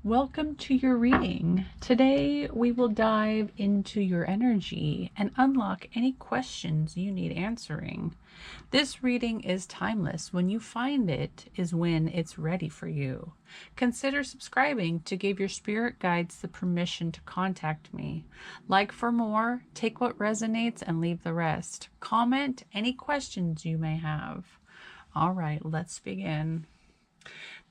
Welcome to your reading. Today we will dive into your energy and unlock any questions you need answering. This reading is timeless. When you find it is when it's ready for you. Consider subscribing to give your spirit guides the permission to contact me. Like for more, take what resonates and leave the rest. Comment any questions you may have. All right, let's begin.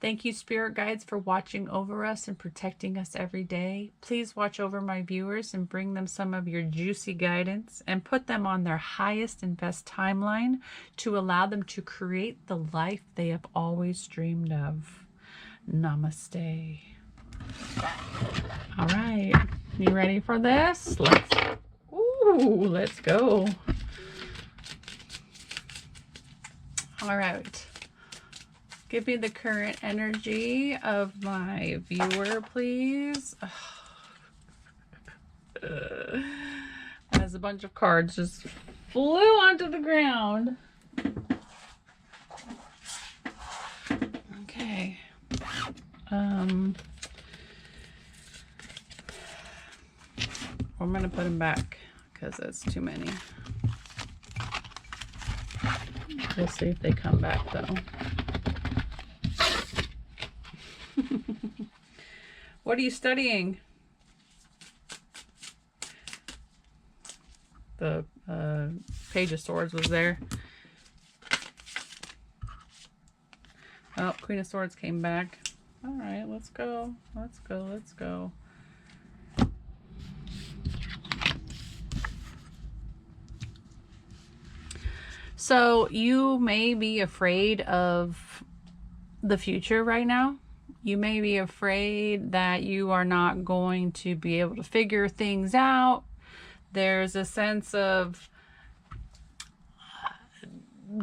Thank you, spirit guides, for watching over us and protecting us every day. Please watch over my viewers and bring them some of your juicy guidance and put them on their highest and best timeline to allow them to create the life they have always dreamed of. Namaste. All right, you ready for this? Let's go. All right. Give me the current energy of my viewer, please. As a bunch of cards just flew onto the ground. Okay. I'm going to put them back because that's too many. We'll see if they come back though. What are you studying? The Page of Swords was there. Oh, Queen of Swords came back. All right, let's go. Let's go. Let's go. So you may be afraid of the future right now. You may be afraid that you are not going to be able to figure things out. There's a sense of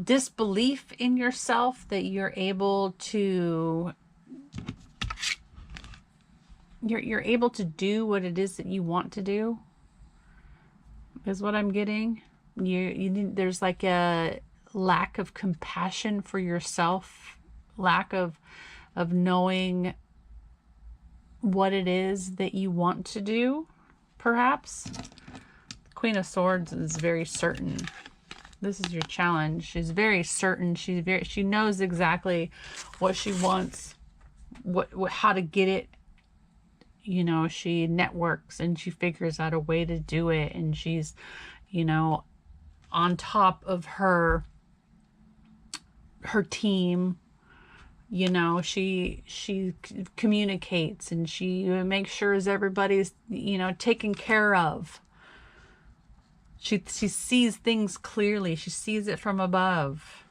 disbelief in yourself that you're able to you're able to do what it is that you want to do, is what I'm getting. There's like a lack of compassion for yourself, lack of knowing what it is that you want to do, perhaps. Queen of Swords is very certain. This is your challenge. She's very certain. She knows exactly what she wants, how to get it. You know, she networks and she figures out a way to do it, and she's, you know, on top of her team. You know, she communicates and she makes sure everybody's, you know, taken care of. She sees things clearly. She sees it from above.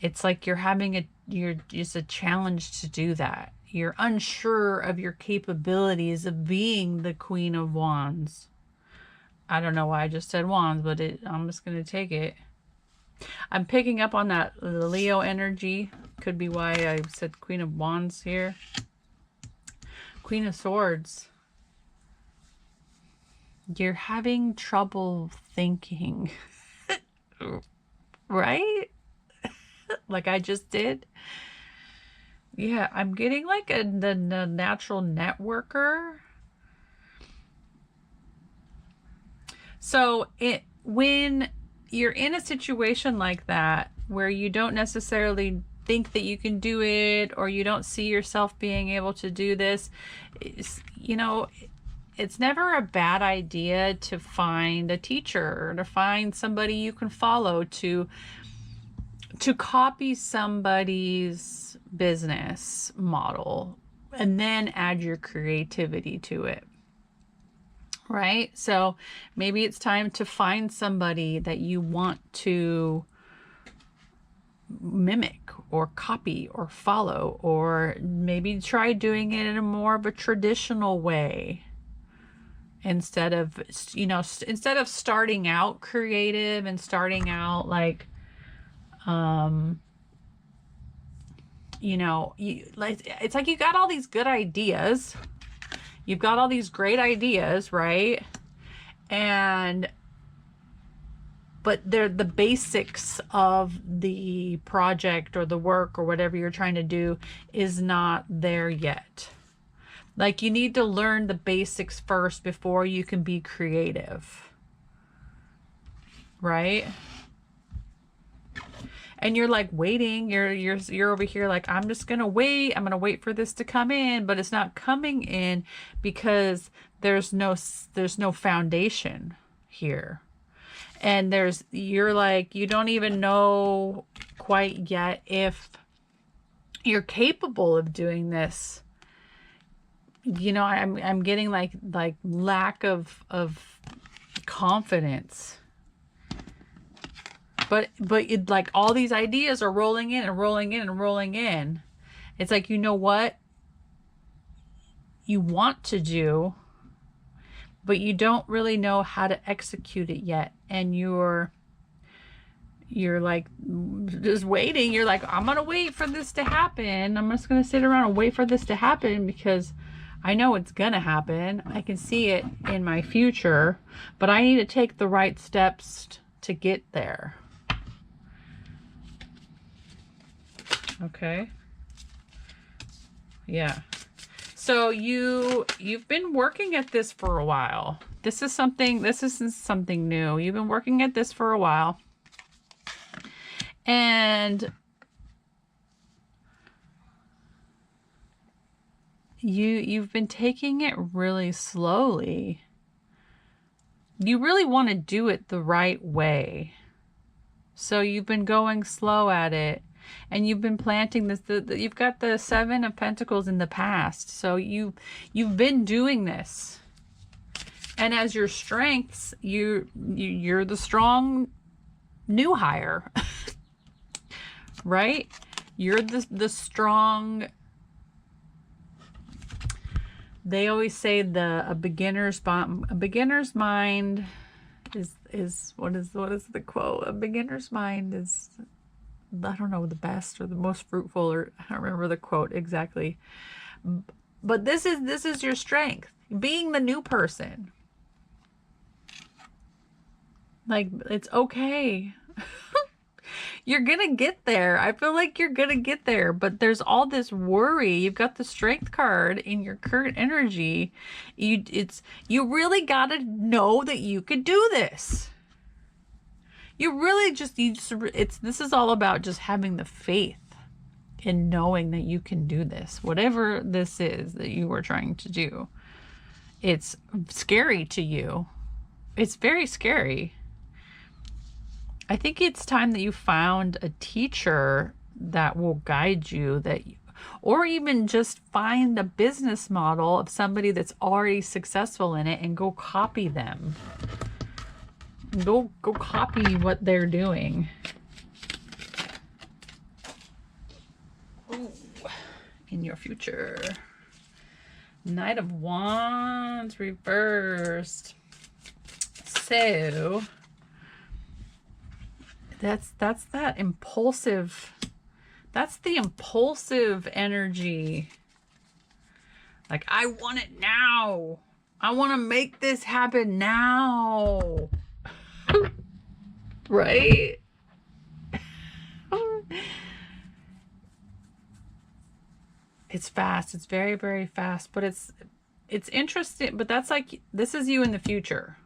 It's like it's a challenge to do that. You're unsure of your capabilities of being the Queen of Wands. I don't know why I just said Wands, but I'm just going to take it. I'm picking up on that Leo energy. Could be why I said Queen of Wands here. Queen of Swords. You're having trouble thinking. Right? Like I just did. Yeah, I'm getting like the natural networker. So when you're in a situation like that where you don't necessarily think that you can do it, or you don't see yourself being able to do this, you know, it's never a bad idea to find a teacher or to find somebody you can follow, to copy somebody's business model and then add your creativity to it. Right? So maybe it's time to find somebody that you want to mimic or copy or follow, or maybe try doing it in a more of a traditional way instead of, you know, instead of starting out creative and starting out like, you know, it's like you got all these good ideas. You've got all these great ideas, right? But they're the basics of the project or the work or whatever you're trying to do is not there yet. Like, you need to learn the basics first before you can be creative. Right? And you're like waiting, you're over here like, I'm just gonna wait, I'm gonna wait for this to come in, but it's not coming in because there's no foundation here. And you're like, you don't even know quite yet if you're capable of doing this. You know, I'm getting like lack of confidence. But it, like, all these ideas are rolling in and rolling in and rolling in. It's like, you know what you want to do, but you don't really know how to execute it yet. And you're like just waiting. You're like, I'm gonna wait for this to happen. I'm just gonna sit around and wait for this to happen because I know it's gonna happen. I can see it in my future, but I need to take the right steps to get there. Okay. Yeah. So you've been working at this for a while. This isn't something new. You've been working at this for a while. And you've been taking it really slowly. You really want to do it the right way. So you've been going slow at it. And you've been planting this, you've got the Seven of Pentacles in the past. So you've been doing this. And as your strengths, you're the strong new hire. Right? You're the strong. They always say a beginner's mind is what is the quote? A beginner's mind is, I don't know, the best or the most fruitful, or I don't remember the quote exactly. But this is your strength. Being the new person. Like, it's okay. You're gonna get there. I feel like you're gonna get there, but there's all this worry. You've got the Strength card in your current energy. You really gotta know that you could do this. You really this is all about just having the faith in knowing that you can do this. Whatever this is that you are trying to do. It's scary to you. It's very scary. I think it's time that you found a teacher that will guide you, or even just find a business model of somebody that's already successful in it and go copy them. Go copy what they're doing. Ooh, in your future. Knight of Wands reversed. So that's that impulsive, that's the impulsive energy. Like, I want it now. I want to make this happen now. Right? It's fast. It's very, very fast, but it's interesting. But that's like, this is you in the future.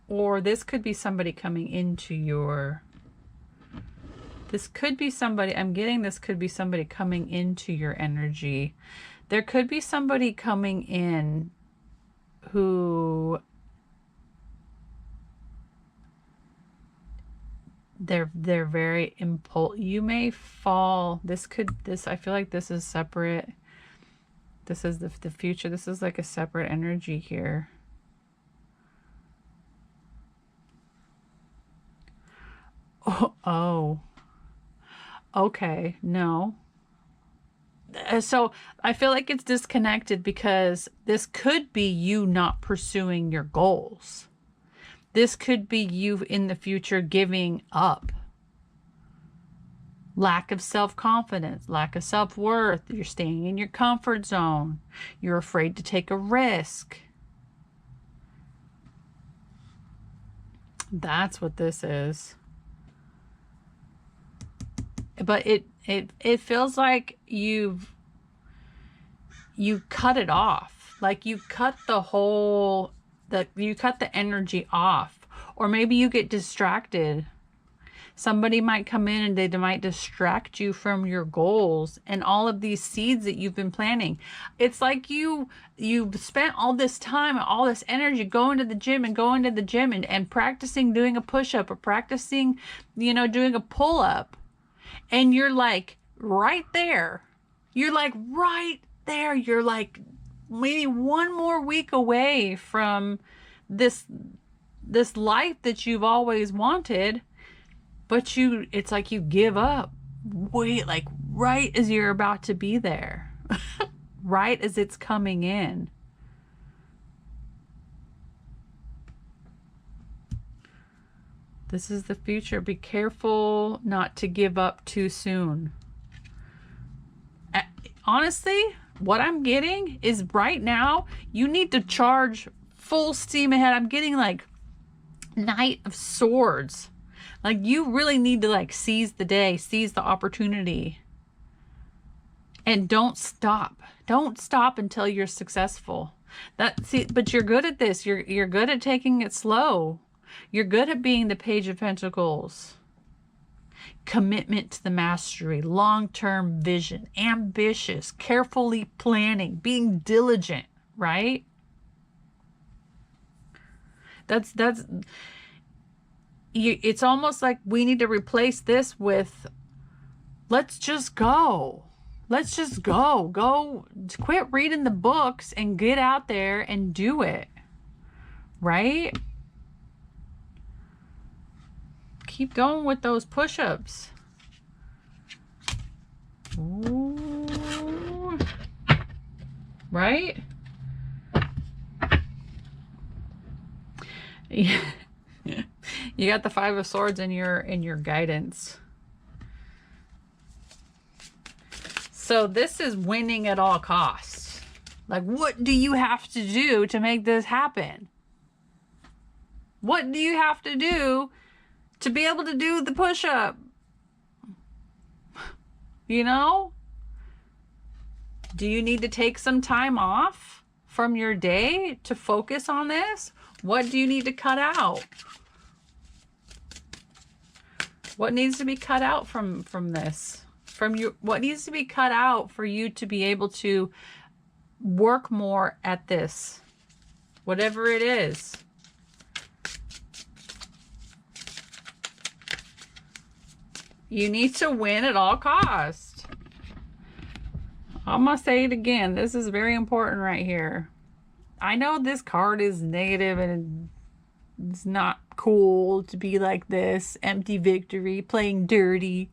Or this could be somebody coming into your, this could be somebody, I'm getting this could be somebody coming into your energy. There could be somebody coming in who they're very you may fall. I feel like this is separate. This is the future. This is like a separate energy here. Oh, okay, no. So I feel like it's disconnected because this could be you not pursuing your goals. This could be you in the future giving up. Lack of self-confidence, lack of self-worth. You're staying in your comfort zone. You're afraid to take a risk. That's what this is. But It feels like you cut it off. Like you cut you cut the energy off. Or maybe you get distracted. Somebody might come in and they might distract you from your goals and all of these seeds that you've been planting. It's like you've spent all this time, all this energy going to the gym and practicing doing a push-up or practicing, doing a pull-up. And you're like right there. You're like right there. You're like maybe one more week away from this life that you've always wanted. But it's like you give up. Wait, like right as you're about to be there. Right as it's coming in. This is the future. Be careful not to give up too soon. Honestly, what I'm getting is right now, you need to charge full steam ahead. I'm getting like Knight of Swords. Like you really need to like seize the day, seize the opportunity. And don't stop. Don't stop until you're successful. But you're good at this. You're good at taking it slow. You're good at being the Page of Pentacles. Commitment to the mastery, long-term vision, ambitious, carefully planning, being diligent, right? It's almost like we need to replace this with, let's just go. Let's just go. Go, quit reading the books and get out there and do it. Right? Keep going with those push-ups. Ooh. Right? Yeah. You got the Five of Swords in your guidance. So this is winning at all costs. Like, what do you have to do to make this happen? What do you have to do to be able to do the push-up? You know? Do you need to take some time off from your day to focus on this? What do you need to cut out? What needs to be cut out from this? What needs to be cut out for you to be able to work more at this? Whatever it is. You need to win at all costs. I'm going to say it again. This is very important right here. I know this card is negative and it's not cool to be like this. Empty victory, playing dirty,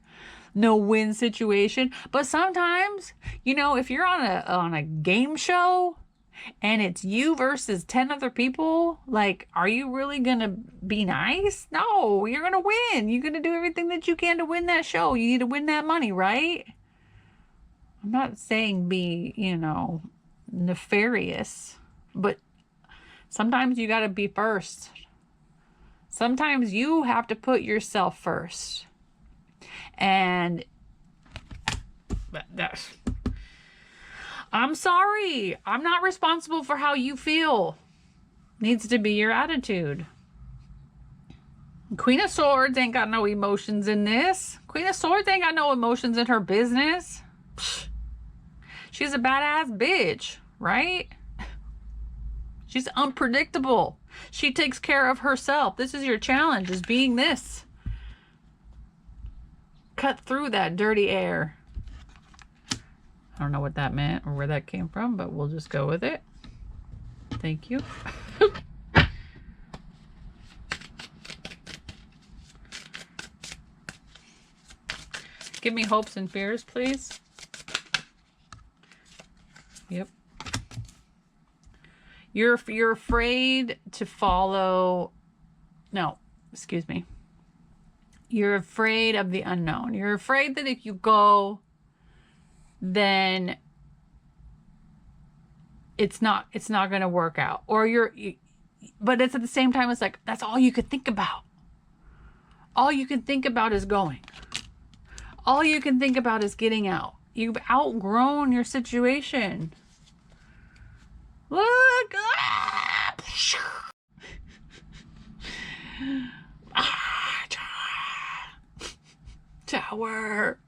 no win situation. But sometimes, you know, if you're on a game show and it's you versus 10 other people, like, are you really gonna be nice? No, you're gonna win. You're gonna do everything that you can to win that show. You need to win that money, right? I'm not saying be, you know, nefarious, but sometimes you gotta be first. Sometimes you have to put yourself first. And I'm sorry. I'm not responsible for how you feel. Needs to be your attitude. Queen of Swords ain't got no emotions in this. Queen of Swords ain't got no emotions in her business. She's a badass bitch, right? She's unpredictable. She takes care of herself. This is your challenge, is being this. Cut through that dirty air. I don't know what that meant or where that came from, but we'll just go with it. Thank you. Give me hopes and fears, please. Yep. You're afraid to follow. No, excuse me. You're afraid of the unknown. You're afraid that if you go, then it's not going to work out. Or but it's at the same time, it's like, that's all you could think about. All you can think about is going. All you can think about is getting out. You've outgrown your situation. Look! Tower.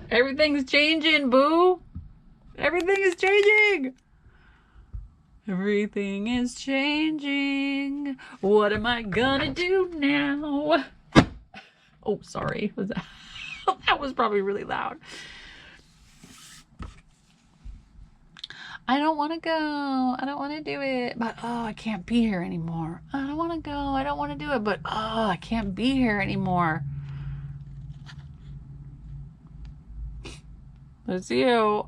Everything's changing, boo. Everything is changing. Everything is changing. What am I gonna do now? Oh, sorry. Was that? That was probably really loud. I don't want to go. I don't want to do it. But, oh, I can't be here anymore. I don't want to go. I don't want to do it. But, oh, I can't be here anymore. That's you.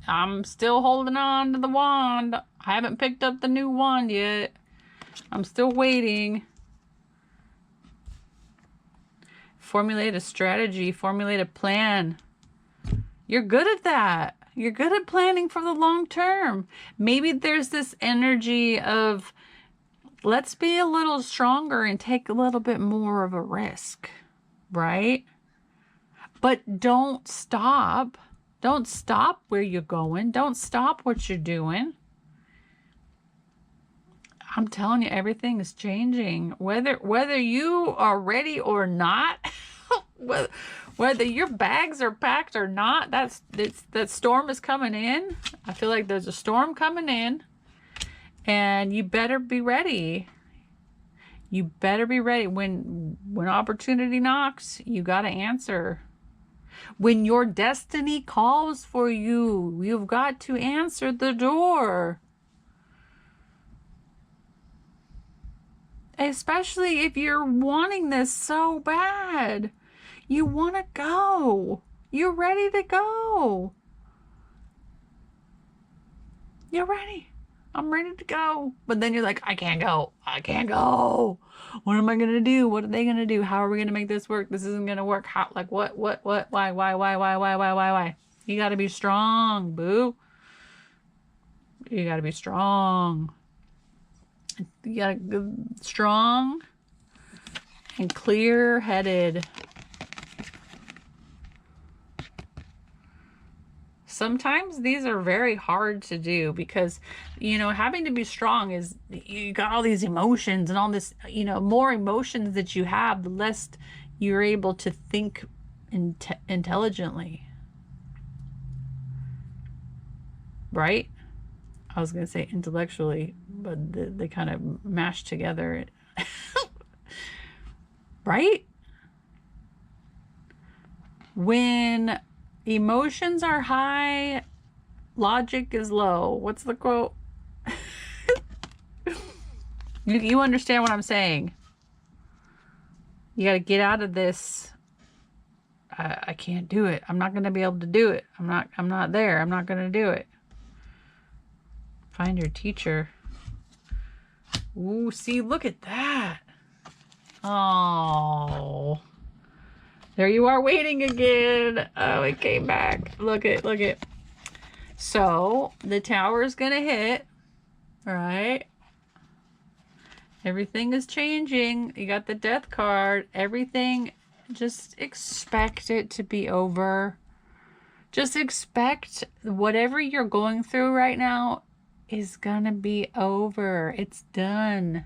I'm still holding on to the wand. I haven't picked up the new wand yet. I'm still waiting. Formulate a strategy. Formulate a plan. You're good at that. You're good at planning for the long term. Maybe there's this energy of, let's be a little stronger and take a little bit more of a risk, right? But don't stop. Don't stop where you're going. Don't stop what you're doing. I'm telling you, everything is changing. Whether you are ready or not, whether your bags are packed or not, that storm is coming in. I feel like there's a storm coming in, and you better be ready. You better be ready. When opportunity knocks, you got to answer. When your destiny calls for you, you've got to answer the door. Especially if you're wanting this so bad. You want to go. You're ready to go. You're ready. I'm ready to go. But then you're like, I can't go. I can't go. What am I going to do? What are they going to do? How are we going to make this work? This isn't going to work. How? Like what? Why? You got to be strong, boo. You got to be strong. You got to be strong and clear-headed. Sometimes these are very hard to do because, you know, having to be strong is, you got all these emotions and all this, you know, more emotions that you have, the less you're able to think intelligently. Right? I was going to say intellectually, but they kind of mash together. Right? When emotions are high, logic is low. What's the quote? You understand what I'm saying. You got to get out of this. I can't do it. I'm not going to be able to do it. I'm not there. I'm not going to do it. Find your teacher. Ooh, see, look at that. Oh. There you are waiting again. Oh, it came back. Look it. So, the tower is going to hit. Right? Everything is changing. You got the death card. Everything, just expect it to be over. Just expect whatever you're going through right now is going to be over. It's done.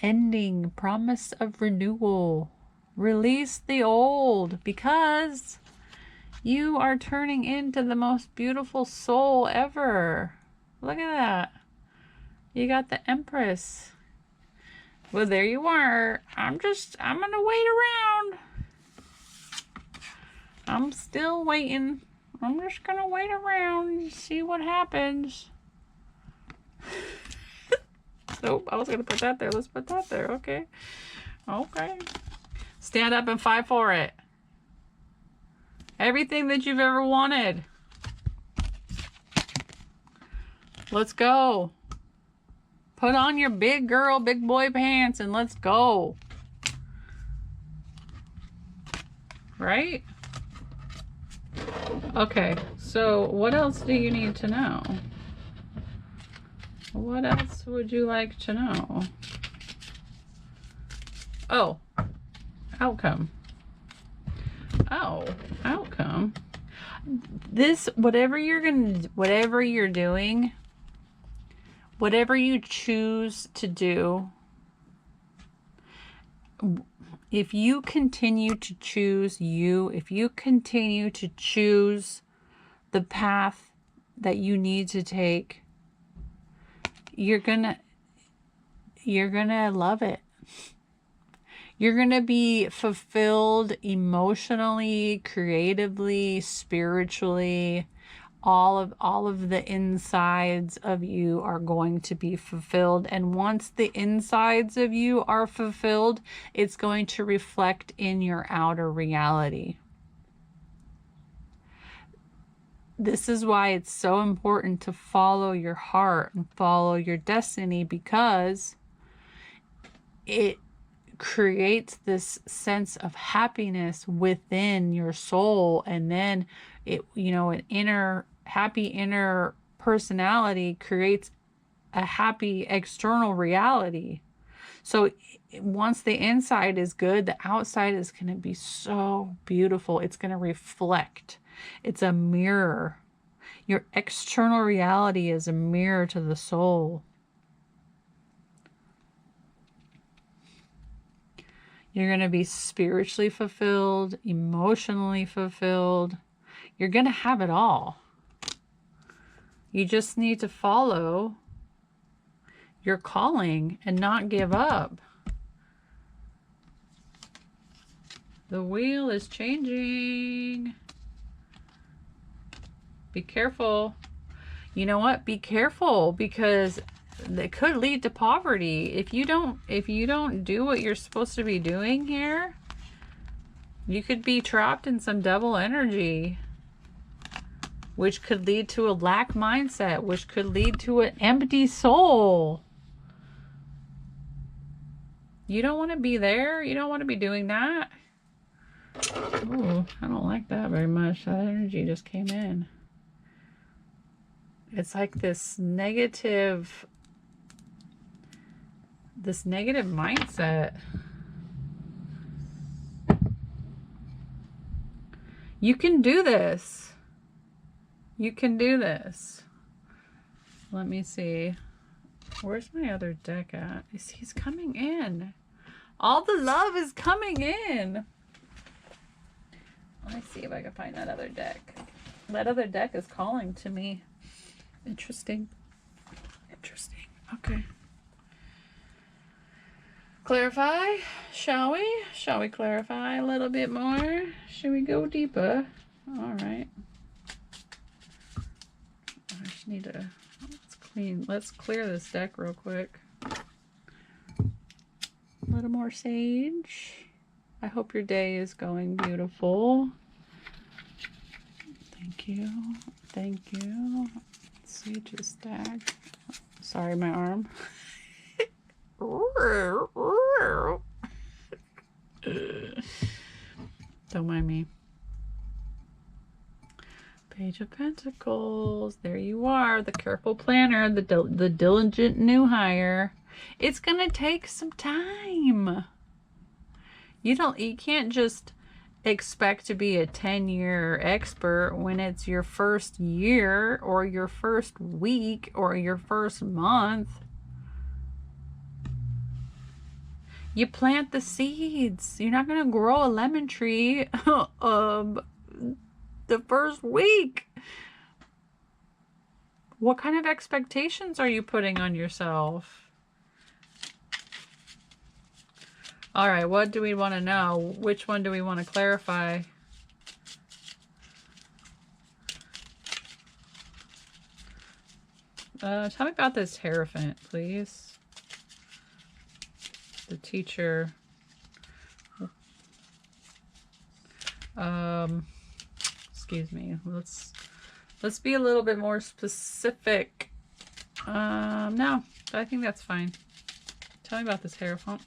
Ending. Promise of renewal. Release the old, because you are turning into the most beautiful soul ever. Look at that. You got the Empress. Well, there you are. I'm going to wait around. I'm still waiting. I'm just going to wait around and see what happens. Nope, I was going to put that there. Let's put that there. Okay. Okay. Stand up and fight for it. Everything that you've ever wanted. Let's go. Put on your big girl, big boy pants and let's go. Right? Okay, so what else do you need to know? What else would you like to know? Oh, outcome. Oh, outcome. This, whatever you're doing, whatever you choose to do, if you continue to choose if you continue to choose the path that you need to take, you're gonna love it. You're gonna be fulfilled emotionally, creatively, spiritually. All of the insides of you are going to be fulfilled. And once the insides of you are fulfilled, it's going to reflect in your outer reality. This is why it's so important to follow your heart and follow your destiny, because it creates this sense of happiness within your soul, and then it, an happy inner personality creates a happy external reality. So once the inside is good, the outside is going to be so beautiful. It's going to reflect. It's a mirror. Your external reality is a mirror to the soul. You're going to be spiritually fulfilled, emotionally fulfilled. You're going to have it all. You just need to follow your calling and not give up. The wheel is changing. Be careful. You know what? Be careful, because it could lead to poverty. If you don't do what you're supposed to be doing here, you could be trapped in some double energy, which could lead to a lack mindset, which could lead to an empty soul. You don't want to be there. You don't want to be doing that. Ooh, I don't like that very much. That energy just came in. It's like this negative mindset. You can do this. You can do this. Let me see. Where's my other deck at? He's coming in. All the love is coming in. Let me see if I can find that other deck. That other deck is calling to me. Interesting. Interesting. Okay. Clarify, shall we? Shall we clarify a little bit more? Should we go deeper? All right. I just need to, let's clear this deck real quick. A little more sage. I hope your day is going beautiful. Thank you. Thank you. Sage is stacked. Sorry, my arm. Don't mind me. Page of Pentacles. There you are. The careful planner. The diligent new hire. It's going to take some time. You can't just expect to be a 10-year expert when it's your first year or your first week or your first month. You plant the seeds. You're not going to grow a lemon tree the first week. What kind of expectations are you putting on yourself? All right, what do we want to know? Which one do we want to clarify? Tell me about this Hierophant, please. The teacher. Excuse me. Let's be a little bit more specific. No, I think that's fine. Tell me about this Hierophant.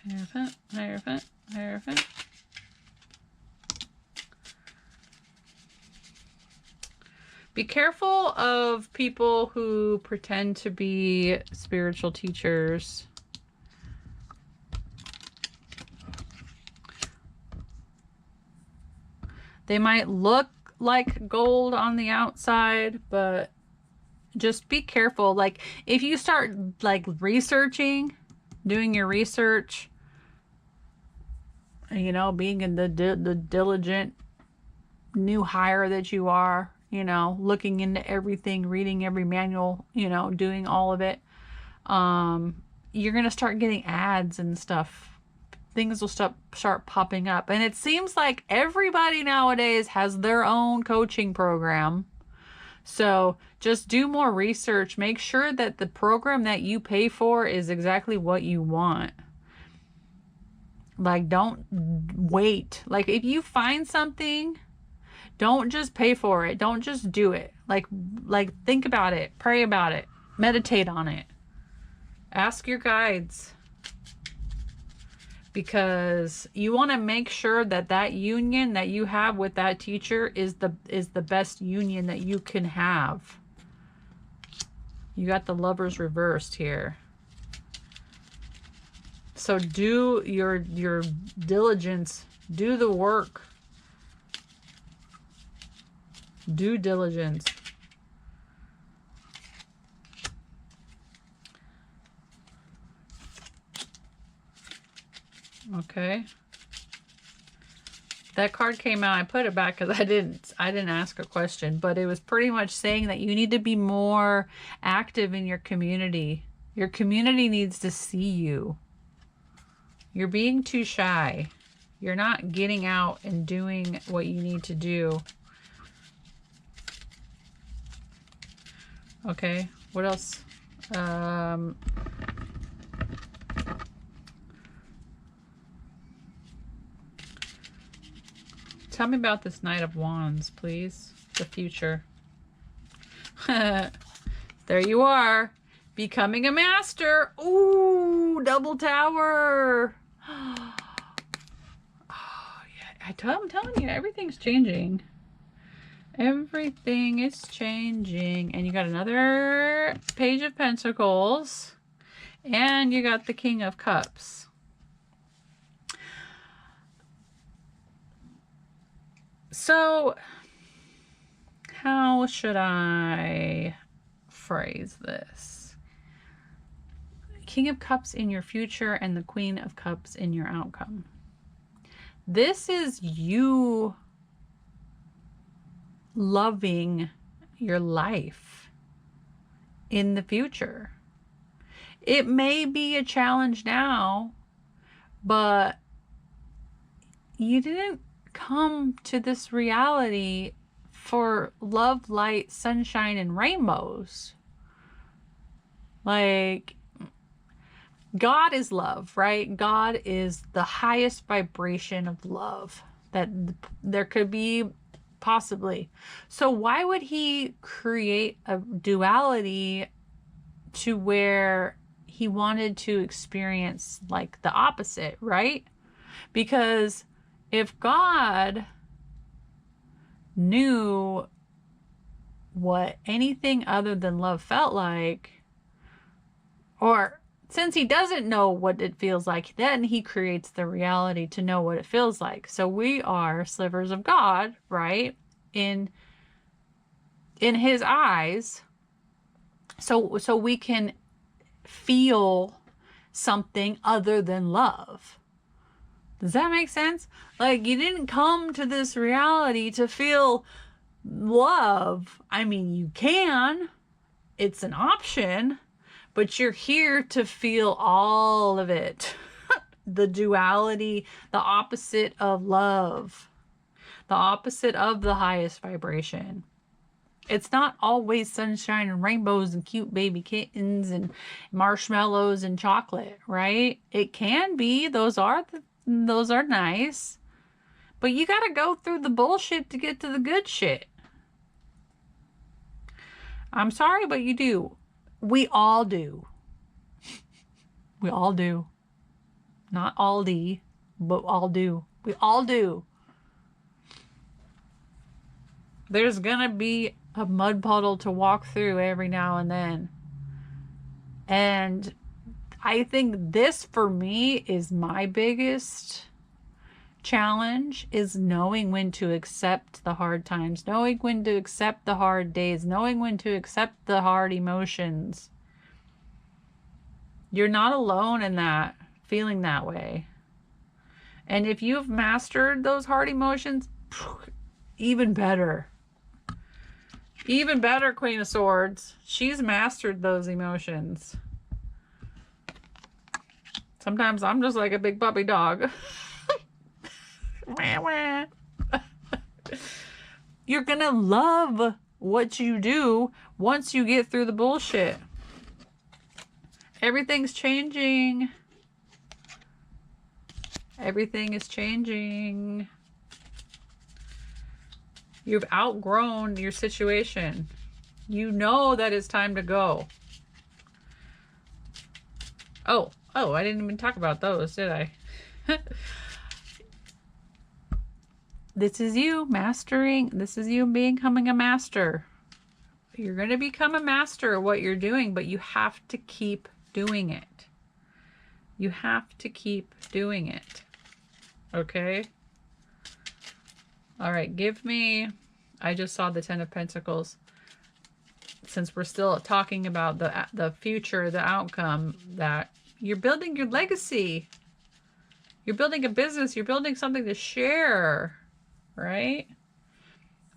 Hierophant, Hierophant, Hierophant. Be careful of people who pretend to be spiritual teachers. They might look like gold on the outside, but just be careful. Like if you start like researching, doing your research, you know, being in the diligent new hire that you are, you know, looking into everything, reading every manual, you know, doing all of it, you're going to start getting ads and stuff. Things will start popping up. And it seems like everybody nowadays has their own coaching program. So just do more research. Make sure that the program that you pay for is exactly what you want. Like, don't wait. Like, if you find something, don't just pay for it. Don't just do it. Like think about it. Pray about it. Meditate on it. Ask your guides. Because you want to make sure that that union that you have with that teacher is the best union that you can have. You got the Lovers reversed here. So do your diligence. Do the work. Due diligence. Okay. That card came out. I put it back because I didn't ask a question, but it was pretty much saying that you need to be more active in your community. Your community needs to see you. You're being too shy. You're not getting out and doing what you need to do. Okay, what else? Tell me about this Knight of Wands, please. The future. There you are. Becoming a master. Ooh, double tower. Oh, yeah. I'm telling you, everything's changing. Everything is changing. And you got another Page of Pentacles. And you got the King of Cups. So, how should I phrase this? King of Cups in your future and the Queen of Cups in your outcome. This is you loving your life in the future. It may be a challenge now, but you didn't come to this reality for love, light, sunshine, and rainbows. Like, God is love, right? God is the highest vibration of love that there could be possibly. So why would he create a duality to where he wanted to experience like the opposite, right? Because if God knew what anything other than love felt like, or since he doesn't know what it feels like, then he creates the reality to know what it feels like. So we are slivers of God, right? In his eyes. So we can feel something other than love. Does that make sense? Like, you didn't come to this reality to feel love. I mean, you can. It's an option. But you're here to feel all of it. The duality, the opposite of love. The opposite of the highest vibration. It's not always sunshine and rainbows and cute baby kittens and marshmallows and chocolate, right? It can be. Those are nice. But you got to go through the bullshit to get to the good shit. I'm sorry, but you do. We all do. We all do. Not Aldi, but all do. We all do. There's gonna be a mud puddle to walk through every now and then. And I think this, for me, is my biggest challenge is knowing when to accept the hard times, knowing when to accept the hard days, knowing when to accept the hard emotions. You're not alone in that, feeling that way. And if you've mastered those hard emotions, even better. Even better, Queen of Swords. She's mastered those emotions. Sometimes I'm just like a big puppy dog. You're gonna love what you do once you get through the bullshit. Everything's changing. Everything is changing. You've outgrown your situation. You know that it's time to go. Oh, I didn't even talk about those, did I? This is you mastering. This is you becoming a master. You're going to become a master of what you're doing, but you have to keep doing it. You have to keep doing it. Okay? All right, give me... I just saw the Ten of Pentacles. Since we're still talking about the future, the outcome, that you're building your legacy. You're building a business. You're building something to share, right?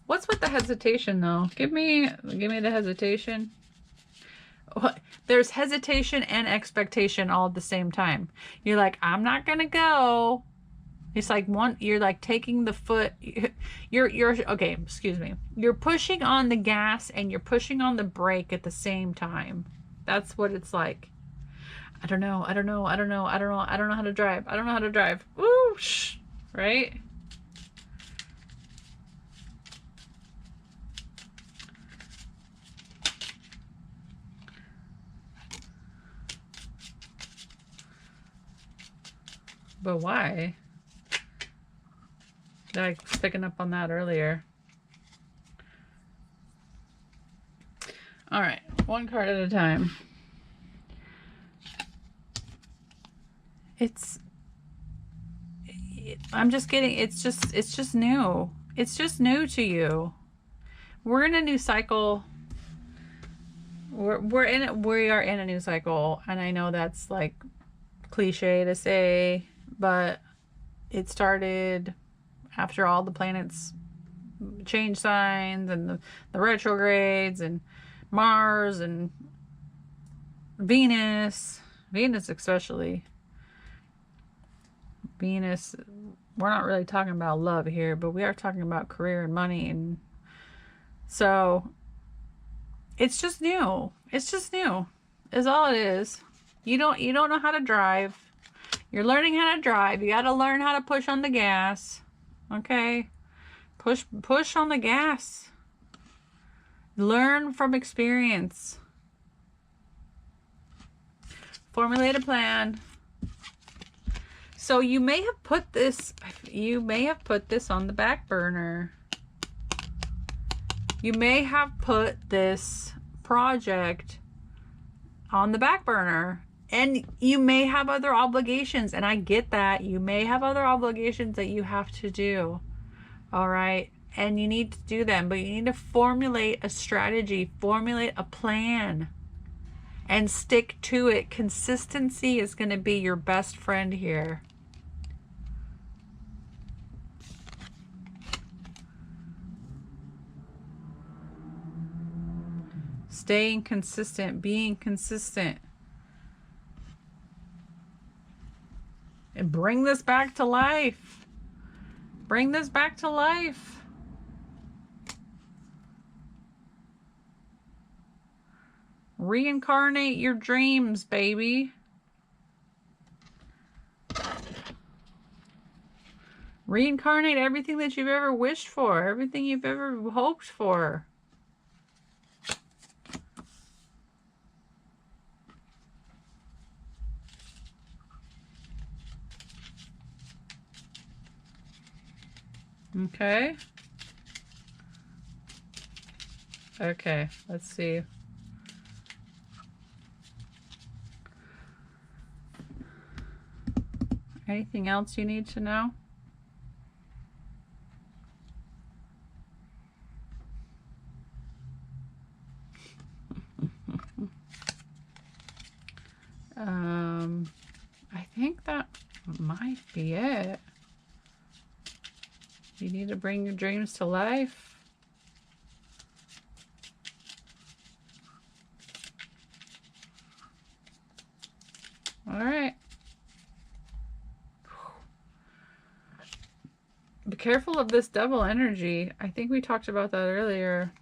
What's with the hesitation, though? Give me the hesitation. There's hesitation and expectation all at the same time. You're like, I'm not gonna go. It's like you're like taking the foot, okay, excuse me. You're pushing on the gas and you're pushing on the brake at the same time. That's what it's like. I don't know how to drive. I don't know how to drive. Whoosh, right? But why? I was picking up on that earlier. All right, one card at a time. I'm just getting, it's just new. It's just new to you. We're in a new cycle. We are in a new cycle, and I know that's like cliche to say, but it started after all the planets change signs and the retrogrades and Mars and Venus especially. Venus, we're not really talking about love here, but we are talking about career and money, and so it's just new. It's just new is all it is. You don't know how to drive. You're learning how to drive. You got to learn how to push on the gas. Okay? Push on the gas. Learn from experience. Formulate a plan. So you may have put this on the back burner. You may have put this project on the back burner, and you may have other obligations, and I get that. You may have other obligations that you have to do. All right? And you need to do them, but you need to formulate a strategy, formulate a plan, and stick to it. Consistency is going to be your best friend here. Staying consistent, being consistent. And bring this back to life. Bring this back to life. Reincarnate your dreams, baby. Reincarnate everything that you've ever wished for, everything you've ever hoped for. Okay. Okay, let's see. Anything else you need to know? might be it. You need to bring your dreams to life. All right. Be careful of this double energy. I think we talked about that earlier.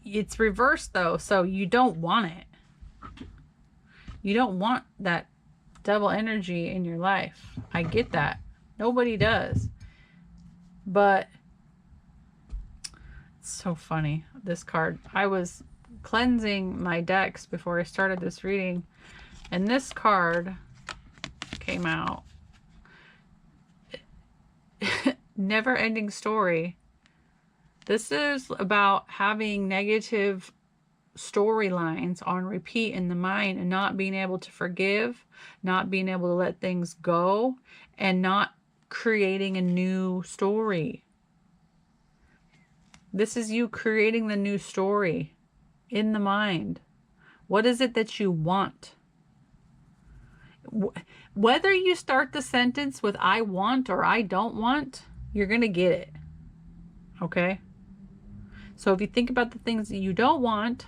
It's reversed though, so you don't want it. You don't want that double energy in your life. I get that. Nobody does. But it's so funny, this card. I was cleansing my decks before I started this reading, and this card came out. Never-ending story. This is about having negative storylines on repeat in the mind and not being able to forgive, not being able to let things go, and not creating a new story. This is you creating the new story in the mind. What is it that you want? Whether you start the sentence with I want or I don't want, you're going to get it. Okay? So if you think about the things that you don't want,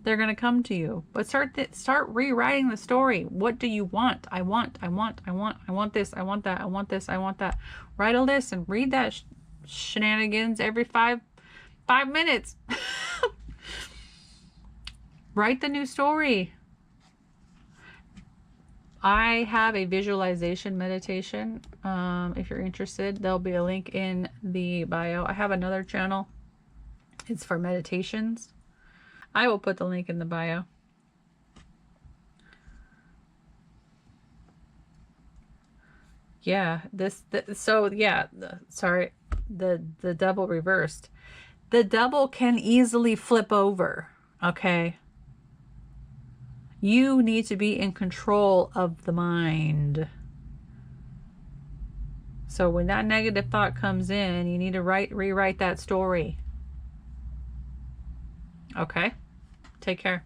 they're going to come to you. But start rewriting the story. What do you want? I want this, I want that, I want this, I want that. Write a list and read that shenanigans every five minutes. Write the new story. I have a visualization meditation. If you're interested, there'll be a link in the bio. I have another channel. It's for meditations. I will put the link in the bio. Yeah, sorry, the double reversed. The double can easily flip over, okay? You need to be in control of the mind. So when that negative thought comes in, you need to rewrite that story. Okay? Take care.